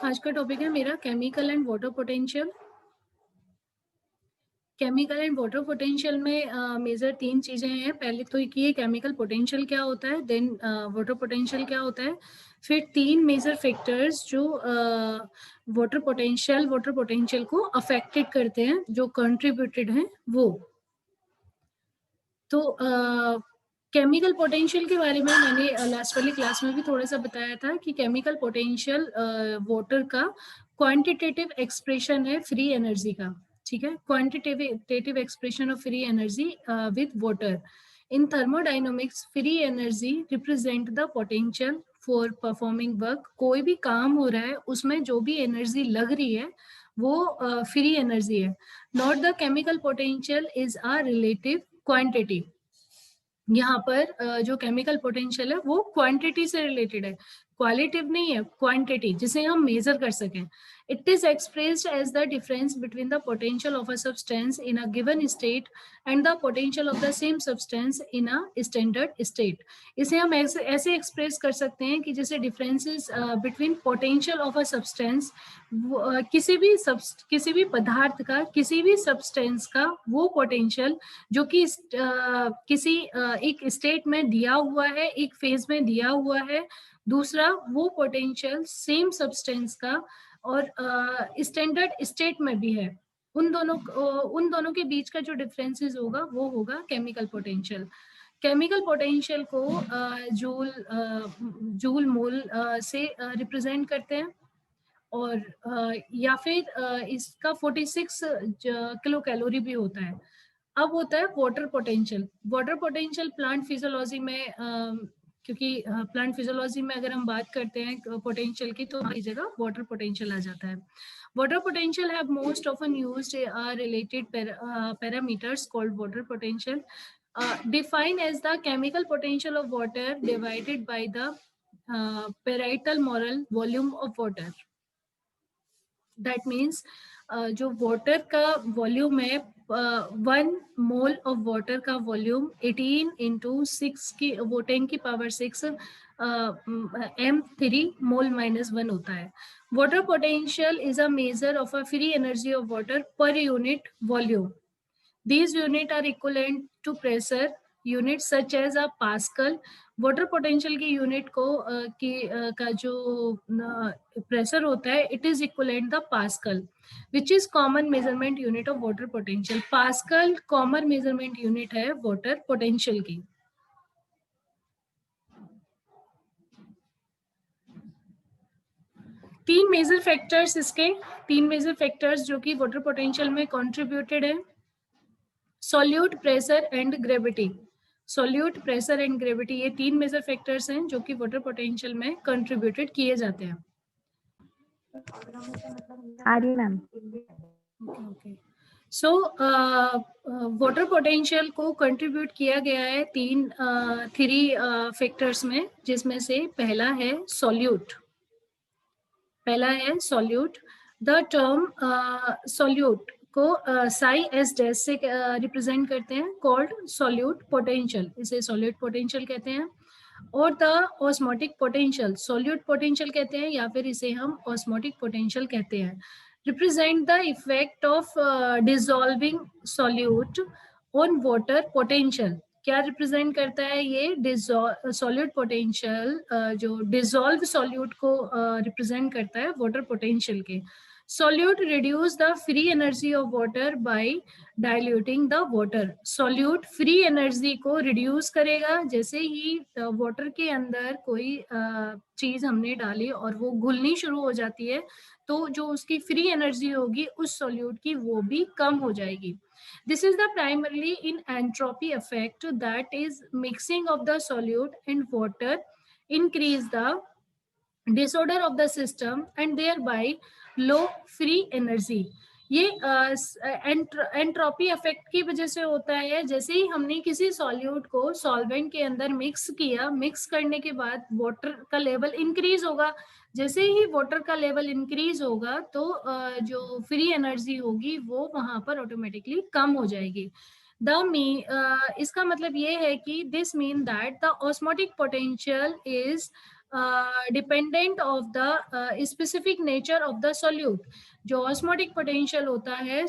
आज का टॉपिक है मेरा chemical and water potential. Chemical and water potential में मेजर 3 चीजें हैं। पहले तो ये केमिकल पोटेंशियल क्या होता है, देन वाटर पोटेंशियल क्या होता है, फिर 3 मेजर फैक्टर्स जो वाटर पोटेंशियल को अफेक्टेड करते हैं, जो कंट्रीब्यूटेड हैं वो। तो केमिकल पोटेंशियल के बारे में मैंने लास्ट वाली क्लास में भी थोड़ा सा बताया था कि केमिकल पोटेंशियल वाटर का क्वांटिटेटिव एक्सप्रेशन है फ्री एनर्जी का। ठीक है, quantitative expression of free energy with water. In thermodynamics free energy represent the potential for performing work. कोई भी काम हो रहा है उसमें जो भी एनर्जी लग रही है वो फ्री एनर्जी है। Not the chemical potential is a relative quantity. यहाँ पर जो केमिकल पोटेंशियल है वो क्वांटिटी से रिलेटेड है, क्वालिटेटिव नहीं है, क्वांटिटी जिसे हम मेजर कर सकें। It is expressed as the difference between the potential of a substance in a given state and the potential of the same substance in a standard state. इसे हम ऐसे एक्सप्रेस कर सकते हैं कि जैसे differences between potential of a substance, किसी भी पदार्थ का, किसी भी सब्सटेंस का वो पोटेंशियल जो कि किसी एक स्टेट में दिया हुआ है, एक फेज में दिया हुआ है। दूसरा वो पोटेंशियल सेम सब्सटेंस का और स्टैंडर्ड स्टेट में भी है। उन दोनों के बीच का जो डिफरेंसेस होगा वो होगा केमिकल पोटेंशियल। केमिकल पोटेंशियल को जूल मोल से रिप्रेजेंट करते हैं, और या फिर इसका 46 किलो कैलोरी भी होता है। अब होता है water potential. Water potential plant physiology में, क्योंकि प्लांट फिजियोलॉजी में अगर हम बात करते हैं पोटेंशियल की तो हमारी जगह वाटर पोटेंशियल आ जाता है। Water potential have most often used related parameters called water potential, defined as the chemical potential of water divided by the parietal molar volume of water. That means जो water का volume है, 1 mole of water का volume 18 into 6 की वो 10 की power 6 m3 मोल -1 होता है। Water potential is a measure of a free energy of water per unit volume. These units are equivalent to pressure units such as a Pascal. Water potential की unit को का जो pressure होता है, it is equivalent the pascal, which is common measurement unit of water potential. Pascal common measurement unit है water potential की। तीन major factors जो कि वाटर पोटेंशियल में कंट्रीब्यूटेड है: solute, pressure and gravity. Solute, pressure and gravity, ये 3 major factors हैं जो कि वाटर पोटेंशियल में कंट्रीब्यूटेड किए जाते हैं। Ma'am. Okay. So water potential को कंट्रीब्यूट किया गया है 3 फैक्टर्स में, जिसमें से पहला है सॉल्यूट। द टर्म सॉल्यूट को साई एस डैश से रिप्रेजेंट करते हैं, कॉल्ड सॉल्यूट पोटेंशियल, इसे सॉल्यूट पोटेंशियल कहते हैं। और the osmotic potential, solute potential कहते हैं या फिर इसे हम ऑस्मोटिक पोटेंशियल कहते हैं। Represent the effect of dissolving solute on water potential. क्या रिप्रेजेंट करता है ये सॉल्यूट पोटेंशियल, जो डिसॉल्व सॉल्यूट को रिप्रेजेंट करता है वाटर पोटेंशियल के। Solute reduce the free energy of water bye diluting the water. Solute free energy को रिड्यूस करेगा, जैसे ही वाटर के अंदर कोई चीज हमने डाली और वो घुलनी शुरू हो जाती है, तो जो उसकी फ्री एनर्जी होगी उस सॉल्यूट की वो भी कम हो जाएगी। This is the primarily in entropy effect, that is mixing of the solute and water increase the disorder of the system and thereby low free energy. ये एंट्रोपी इफेक्ट की वजह से होता है। जैसे ही हमने किसी सॉल्यूट को सॉल्वेंट के अंदर मिक्स किया, मिक्स करने के बाद वाटर का लेवल इंक्रीज होगा। जैसे ही वाटर का लेवल इंक्रीज होगा तो जो फ्री एनर्जी होगी वो वहां पर ऑटोमेटिकली कम हो जाएगी। इसका मतलब ये है कि this mean that the osmotic potential is dependent of the specific nature of the solute. जो ऑस्मोटिक पोटेंशियल होता है